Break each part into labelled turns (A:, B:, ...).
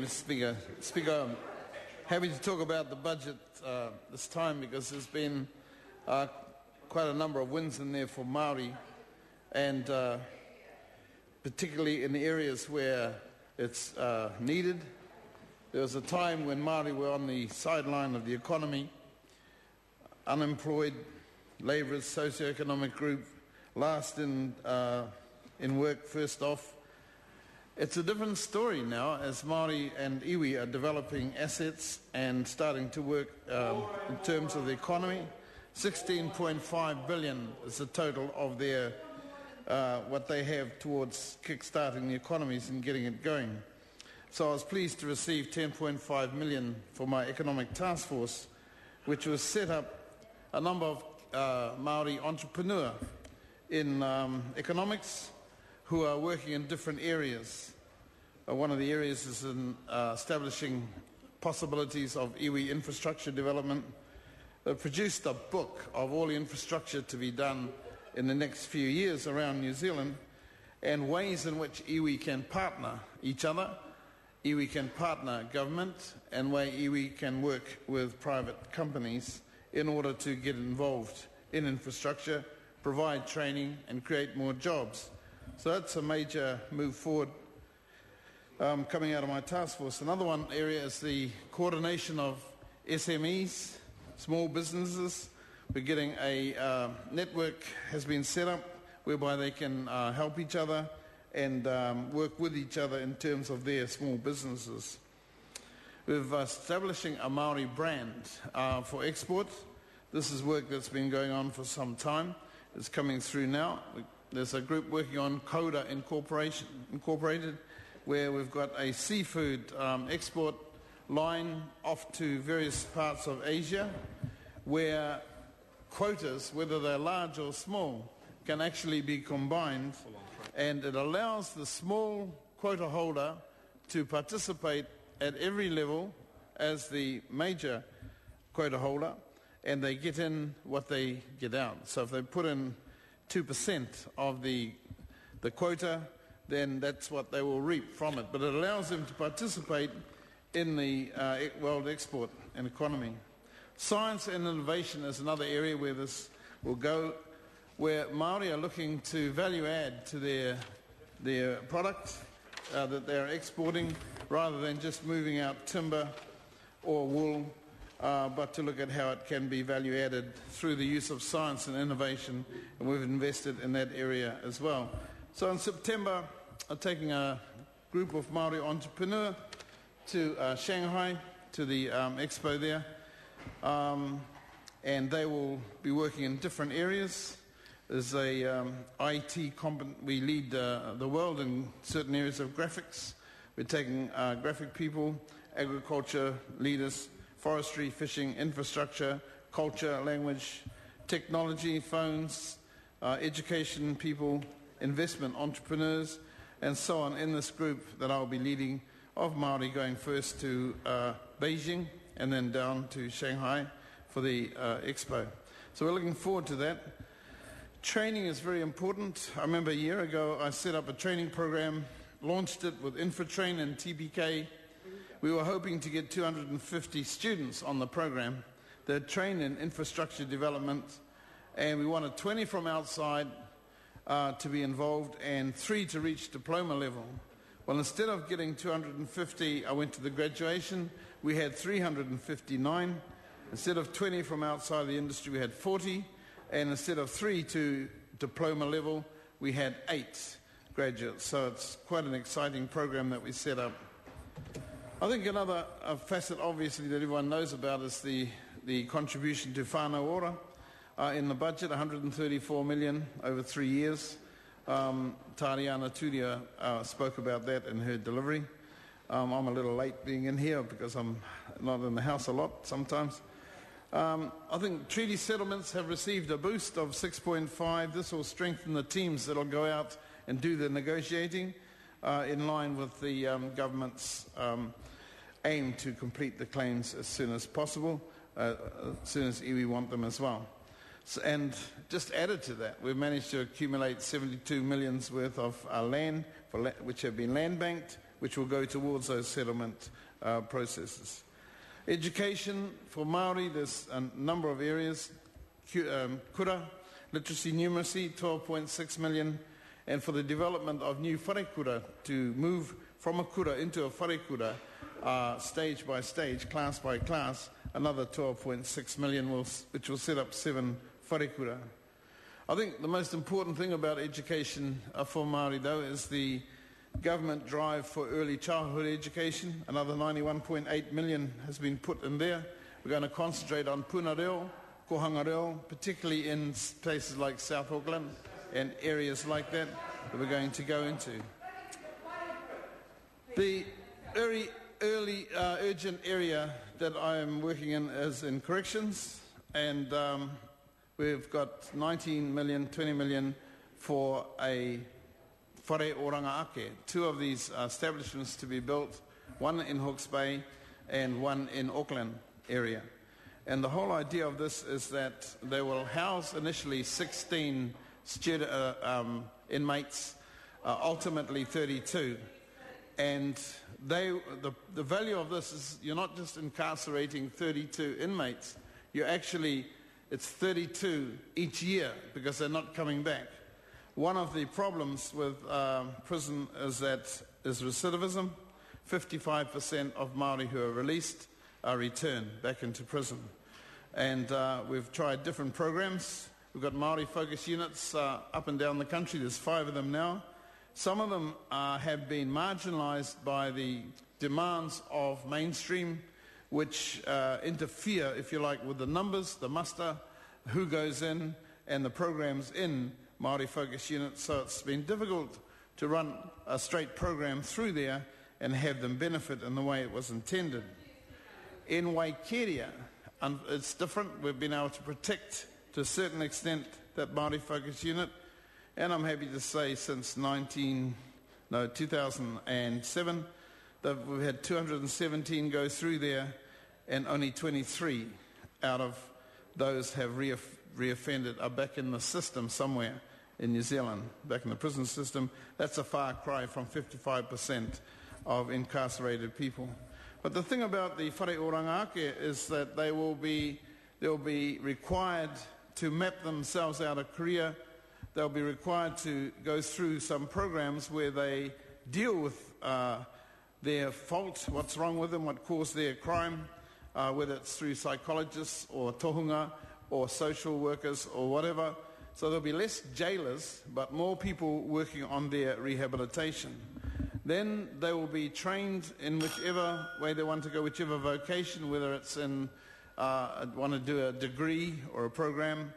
A: Speaker, happy to talk about the budget this time because there's been quite a number of wins in there for Māori, and particularly in the areas where it's needed. There was a time when Māori were on the sideline of the economy, unemployed, labourers, socio-economic group, last in work, first off. It's a different story now as Māori and iwi are developing assets and starting to work in terms of the economy. 16.5 billion is the total of their what they have towards kick-starting the economies and getting it going. So I was pleased to receive 10.5 million for my economic task force, which was set up a number of Māori entrepreneurs in economics who are working in different areas. One of the areas is in establishing possibilities of iwi infrastructure development. They've produced a book of all the infrastructure to be done in the next few years around New Zealand and ways in which iwi can partner each other, iwi can partner government, and way iwi can work with private companies in order to get involved in infrastructure, provide training and create more jobs. So that's a major move forward coming out of my task force. Another one area is the coordination of SMEs, small businesses. We're getting a network has been set up whereby they can help each other and work with each other in terms of their small businesses. We're establishing a Māori brand for export. This is work that's been going on for some time. It's coming through now. There's a group working on Coda Incorporated, where we've got a seafood export line off to various parts of Asia, where quotas, whether they're large or small, can actually be combined, and it allows the small quota holder to participate at every level as the major quota holder, and they get in what they get out. So if they put in 2% of the quota, then that's what they will reap from it. But it allows them to participate in the world export and economy. Science and innovation is another area where this will go, where Māori are looking to value add to their product that they're exporting, rather than just moving out timber or wool, but to look at how it can be value added through the use of science and innovation, and we've invested in that area as well. So in September, I'm taking a group of Māori entrepreneurs to Shanghai, to the expo there, and they will be working in different areas. There's a IT we lead the world in certain areas of graphics. We're taking graphic people, agriculture leaders, forestry, fishing, infrastructure, culture, language, technology, phones, education people, investment entrepreneurs, and so on in this group that I'll be leading of Māori, going first to Beijing and then down to Shanghai for the expo. So we're looking forward to that. Training is very important. I remember a year ago I set up a training program, launched it with InfoTrain and TPK. We were hoping to get 250 students on the program. They're trained in infrastructure development, and we wanted 20 from outside to be involved and 3 to reach diploma level. Well, instead of getting 250, I went to the graduation. We had 359. Instead of 20 from outside the industry, we had 40. And instead of 3 to diploma level, we had 8 graduates. So it's quite an exciting program that we set up. I think another facet, obviously, that everyone knows about is the contribution to whānau ora in the budget, 134 million over 3 years. Tariana Turia spoke about that in her delivery. I'm a little late being in here because I'm not in the house a lot sometimes. I think treaty settlements have received a boost of 6.5. This will strengthen the teams that will go out and do the negotiating in line with the government's aim to complete the claims as soon as possible, as soon as iwi want them as well. So, and just added to that, we've managed to accumulate 72 million's worth of land which have been land banked which will go towards those settlement processes. Education for Māori, there's a number of areas. Kura, literacy numeracy, 12.6 million. And for the development of new wharekura, to move from a kura into a wharekura, stage by stage, class by class, another 12.6 million, which will set up 7 wharekura. I think the most important thing about education for Māori, though, is the government drive for early childhood education. Another 91.8 million has been put in there. We're going to concentrate on puna reo, kohanga reo, particularly in places like South Auckland and areas like that we're going to go into. The early urgent area that I am working in is in corrections, and we've got 19 million, 20 million for a whare oranga ake. 2 of these establishments to be built, one in Hawke's Bay and one in Auckland area. And the whole idea of this is that they will house initially 16 inmates, ultimately 32. And the value of this is you're not just incarcerating 32 inmates, it's 32 each year because they're not coming back. One of the problems with prison is recidivism. 55% of Māori who are released are returned back into prison. And we've tried different programs. We've got Māori focus units up and down the country. There's 5 of them now. Some of them have been marginalised by the demands of mainstream, which interfere, if you like, with the numbers, the muster, who goes in, and the programs in Māori focus units. So it's been difficult to run a straight program through there and have them benefit in the way it was intended. In Waikeria, it's different. We've been able to protect to a certain extent that Māori focus unit, and I'm happy to say since 2007 that we've had 217 go through there, and only 23 out of those have reoffended, are back in the system somewhere in New Zealand, back in the prison system. That's a far cry from 55% of incarcerated people. But the thing about the whare oranga ake is that they'll be required to map themselves out a career. They'll be required to go through some programs where they deal with their fault, what's wrong with them, what caused their crime, whether it's through psychologists or tohunga or social workers or whatever. So there'll be less jailers, but more people working on their rehabilitation. Then they will be trained in whichever way they want to go, whichever vocation, whether it's in want to do a degree or a program,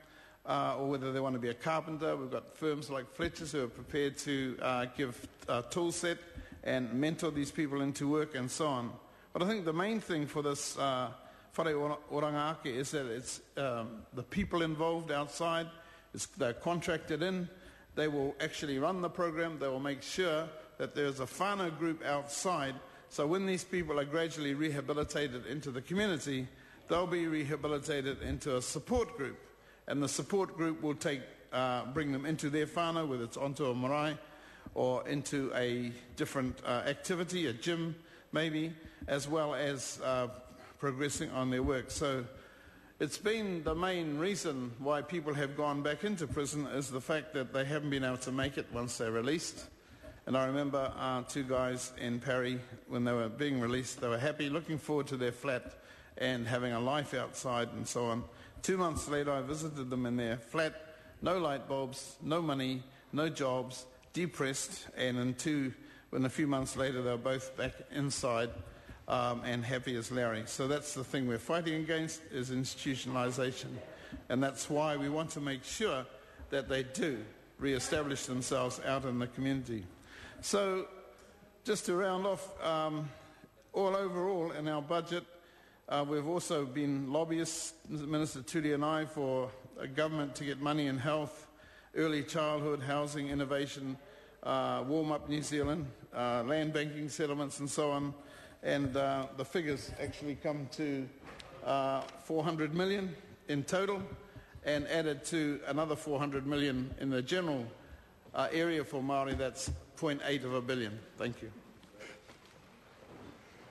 A: or whether they want to be a carpenter. We've got firms like Fletcher's who are prepared to give a tool set and mentor these people into work and so on. But I think the main thing for this whare oranga ake is that it's the people involved outside. They're contracted in. They will actually run the program. They will make sure that there's a whānau group outside. So when these people are gradually rehabilitated into the community, they'll be rehabilitated into a support group. And the support group will bring them into their whānau, whether it's onto a marae or into a different activity, a gym maybe, as well as progressing on their work. So it's been the main reason why people have gone back into prison is the fact that they haven't been able to make it once they're released. And I remember 2 guys in Parry, when they were being released, they were happy, looking forward to their flat and having a life outside and so on. 2 months later, I visited them in their flat, no light bulbs, no money, no jobs, depressed, and in a few months later, they were both back inside and happy as Larry. So that's the thing we're fighting against, is institutionalization. And that's why we want to make sure that they do re-establish themselves out in the community. So just to round off, overall in our budget, we've also been lobbyists, Minister Turi and I, for a government to get money in health, early childhood, housing, innovation, Warm Up New Zealand, land banking settlements and so on. And the figures actually come to 400 million in total, and added to another 400 million in the general area for Māori, that's 0.8 of a billion. Thank you.